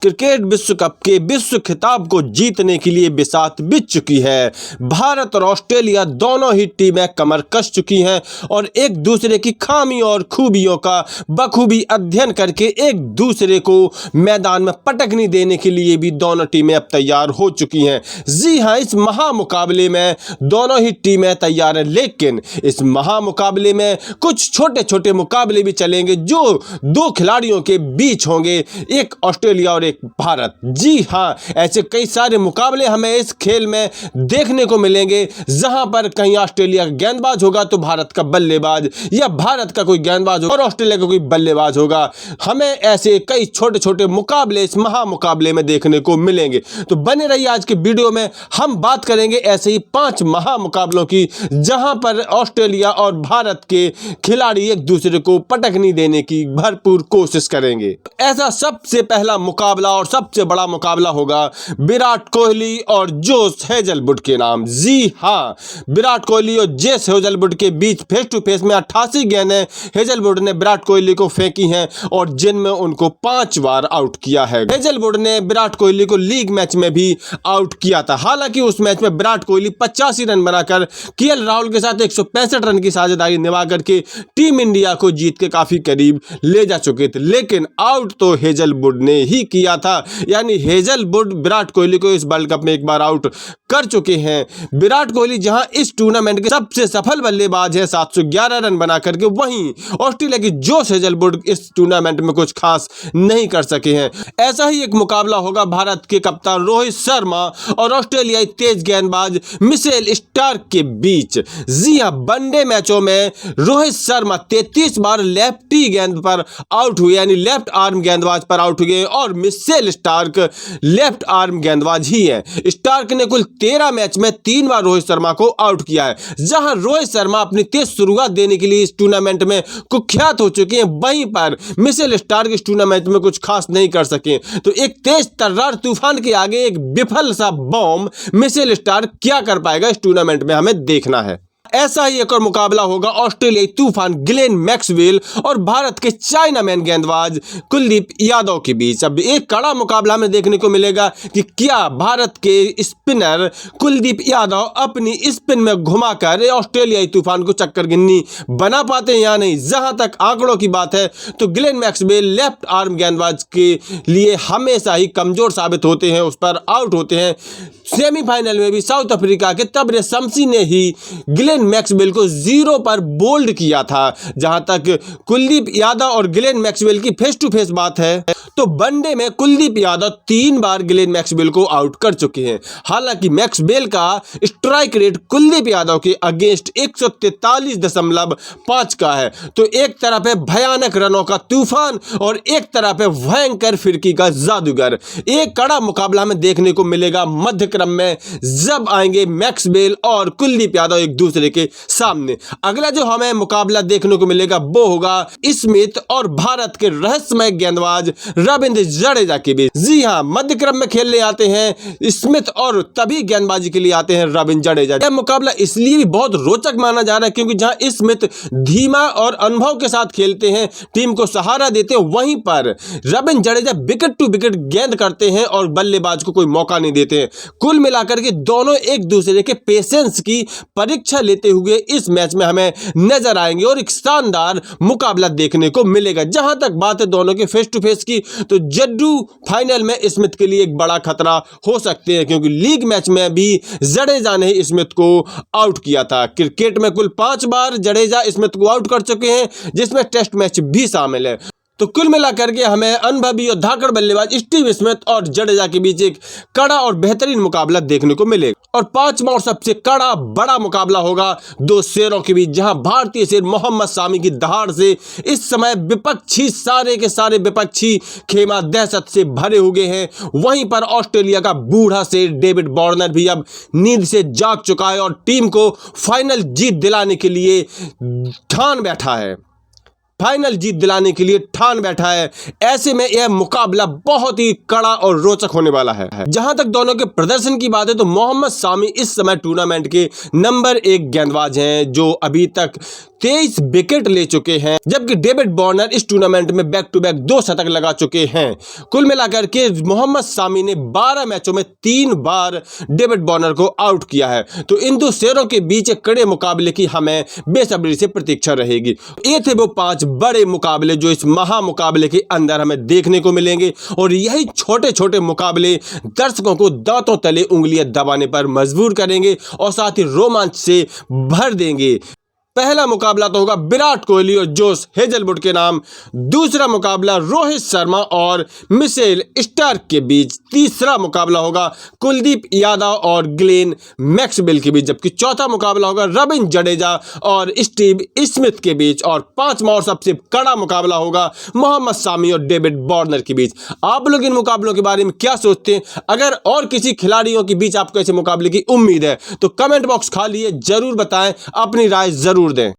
Cricket विश्व cup के विश्व खिताब को जीतने के लिए बिसात बिछ चुकी है। भारत और ऑस्ट्रेलिया दोनों ही टीमें कमर कस चुकी हैं और एक दूसरे की खामी और खूबियों का बखूबी अध्ययन करके एक दूसरे को मैदान में पटकनी देने के लिए भी दोनों टीमें अब तैयार हो चुकी हैं। जी हां, इस महामुकाबले में दोनों ही टीमें तैयार हैं, लेकिन इस महामुकाबले में कुछ छोटे छोटे मुकाबले भी चलेंगे जो दो खिलाड़ियों के बीच होंगे, एक ऑस्ट्रेलिया और एक भारत। जी हाँ, ऐसे कई सारे मुकाबले हमें इस खेल में देखने को मिलेंगे, जहां पर कहीं ऑस्ट्रेलिया का गेंदबाज होगा तो भारत का बल्लेबाज, या भारत का कोई गेंदबाज होगा और ऑस्ट्रेलिया का कोई बल्लेबाज होगा। हमें ऐसे कई छोटे छोटे मुकाबले इस महामुकाबले में देखने को मिलेंगे। तो बने रहिए, आज के वीडियो में हम बात करेंगे ऐसे ही 5 महामुकाबलों की, जहां पर ऑस्ट्रेलिया और भारत के खिलाड़ी एक दूसरे को पटकनी देने की भरपूर कोशिश करेंगे। ऐसा सबसे पहला मुकाबला और सबसे बड़ा मुकाबला होगा विराट कोहली और जोश हेजलवुड के नाम। जी हां, विराट कोहली और जोश हेजलवुड के बीच फेस टू फेस में 88 गेंदें हेजलवुड ने विराट कोहली को फेंकी हैं और जिनमें उनको 5 बार आउट किया है। हेजलवुड ने विराट कोहली को लीग मैच में भी आउट किया था। हालांकि उस मैच में विराट कोहली 85 रन बनाकर केएल राहुल के साथ 165 रन की साझेदारी निभा करके टीम इंडिया को जीत के काफी करीब ले जा चुके थे, लेकिन आउट तो हेजलवुड ने ही किया था। यानी हेजलवुड विराट कोहली को इस वर्ल्ड कप में एक बार आउट कर चुके हैं। विराट कोहली जहां इस टूर्नामेंट के सबसे सफल बल्लेबाज है 711 रन बना करके, वहीं ऑस्ट्रेलिया की जोश हेजलवुड इस टूर्नामेंट में कुछ खास नहीं कर सके हैं। ऐसा ही एक मुकाबला होगा भारत के कप्तान रोहित शर्मा और ऑस्ट्रेलियाई तेज गेंदबाज मिचेल स्टार्क के बीच। जी हां, वनडे मैचों में रोहित शर्मा 33 बार लेफ्टी गेंद पर आउट हुए, यानी लेफ्ट आर्म गेंदबाज पर आउट हुए, और मिचेल स्टार्क लेफ्ट आर्म गेंदबाज ही है। स्टार्क ने कुल 13 मैच में 3 बार रोहित शर्मा को आउट किया है। जहां रोहित शर्मा अपनी तेज शुरुआत देने के लिए इस टूर्नामेंट में कुख्यात हो चुके हैं, वहीं पर मिचेल स्टार्क इस टूर्नामेंट में कुछ खास नहीं कर सके। तो एक तेज तर्रार तूफान के आगे एक विफल सा बॉम्ब मिचेल स्टार्क क्या कर पाएगा, इस टूर्नामेंट में हमें देखना है। ऐसा ही एक और मुकाबला होगा ऑस्ट्रेलियाई तूफान ग्लेन मैक्सवेल और भारत के चाइनामैन गेंदबाज कुलदीप यादव के बीच। अब एक कड़ा मुकाबला हमें देखने को मिलेगा कि क्या भारत के स्पिनर कुलदीप यादव अपनी स्पिन में घुमाकर ऑस्ट्रेलियाई तूफान को चक्कर गिन्नी बना पाते हैं या नहीं। जहां तक आंकड़ों की बात है तो ग्लेन मैक्सवेल लेफ्ट आर्म गेंदबाज के लिए हमेशा ही कमजोर साबित होते हैं, उस पर आउट होते हैं। सेमीफाइनल में भी साउथ अफ्रीका के तबरे शमसी ने ही ग्लेन मैक्सवेल को 0 पर बोल्ड किया था। जहां तक कुलदीप यादव और ग्लेन मैक्सवेल की फेस टू फेस बात है तो वनडे में कुलदीप यादव 3 बार ग्लेन मैक्सवेल को आउट कर चुके हैं। हालांकि मैक्सवेल का स्ट्राइक रेट कुलदीप यादव के अगेंस्ट 143.5 का है। तो एक तरफ है भयानक रनों का तूफान और एक तरफ है भयंकर फिरकी का जादूगर। एक कड़ा मुकाबला हमें देखने को मिलेगा मध्य क्रम में, जब आएंगे मैक्सवेल और कुलदीप यादव एक दूसरे के सामने। अगला जो हमें मुकाबला देखने को मिलेगा वो होगा स्मिथ और भारत के रहस्यमय गेंदबाज रविंद्र जडेजा के बीच। जी हां, मध्य क्रम में खेलने आते हैं स्मिथ और तभी गेंदबाजी के लिए आते हैं रविंद्र जडेजा। यह मुकाबला इसलिए भी बहुत रोचक माना जा रहा है क्योंकि जहां स्मिथ धीमा और अनुभव के साथ खेलते हैं, टीम को सहारा देते हैं, वहीं पर Ravindra Jadeja wicket to wicket गेंद करते हैं और बल्लेबाज को कोई मौका नहीं देते हैं। कुल मिलाकर के दोनों एक दूसरे के पेशेंस की परीक्षा लेते हुए इस मैच में हमें नजर आएंगे और एक शानदार मुकाबला देखने को मिलेगा। जहां तक बात है दोनों के फेस टू फेस की, तो जड्डू फाइनल में स्मिथ के लिए एक बड़ा खतरा हो सकते हैं क्योंकि लीग मैच में भी जडेजा ने स्मिथ को आउट किया था। क्रिकेट में कुल 5 बार जडेजा स्मिथ को आउट कर चुके हैं, जिसमें टेस्ट मैच भी शामिल है। तो कुल मिलाकर के हमें अनुभवी और धाकड़ बल्लेबाज स्टीव स्मिथ और जडेजा के बीच एक कड़ा और बेहतरीन मुकाबला देखने को मिलेगा। और 5वां और सबसे कड़ा बड़ा मुकाबला होगा 2 शेरों के बीच, जहां भारतीय शेर मोहम्मद शामी की दहाड़ से इस समय विपक्षी सारे के सारे विपक्षी खेमा दहशत से भरे हुए हैं। वहीं पर ऑस्ट्रेलिया का बूढ़ा शेर डेविड वार्नर भी अब नींद से जाग चुका है और टीम को फाइनल जीत दिलाने के लिए ठान बैठा है। फाइनल जीत दिलाने के लिए ठान बैठा है। ऐसे में यह मुकाबला बहुत ही कड़ा और रोचक होने वाला है। जहां तक दोनों के प्रदर्शन की बात है तो मोहम्मद सामी इस समय टूर्नामेंट के नंबर 1 गेंदबाज हैं, जो अभी तक 23 विकेट ले चुके हैं, जबकि डेविड वार्नर इस टूर्नामेंट में बैक टू बैक 2 शतक लगा चुके हैं। कुल मिलाकर के मोहम्मद सामी ने 12 मैचों में 3 बार डेविड वार्नर को आउट किया है। तो इन दो शेरों के बीच एक कड़े मुकाबले की हमें बेसब्री से प्रतीक्षा रहेगी। ये थे वो 5 बड़े मुकाबले जो इस महा मुकाबले के अंदर हमें देखने को मिलेंगे, और यही छोटे छोटे मुकाबले दर्शकों को दांतों तले उंगलियां दबाने पर मजबूर करेंगे और साथ ही रोमांच से भर देंगे। पहला मुकाबला तो होगा विराट कोहली और जोश हेजलवुड के नाम। दूसरा मुकाबला रोहित शर्मा और मिचेल स्टार्क के बीच। तीसरा मुकाबला होगा कुलदीप यादव और ग्लेन मैक्सवेल के बीच, जबकि चौथा मुकाबला होगा रविंद्र जडेजा और स्टीव स्मिथ के बीच। और पांचवा और सबसे कड़ा मुकाबला होगा मोहम्मद सामी और डेविड वार्नर के बीच। आप लोग इन मुकाबलों के बारे में क्या सोचते हैं? अगर और किसी खिलाड़ियों के बीच आपको ऐसे मुकाबले की उम्मीद है तो कमेंट बॉक्स खाली है, जरूर बताएं, अपनी राय जरूर दें।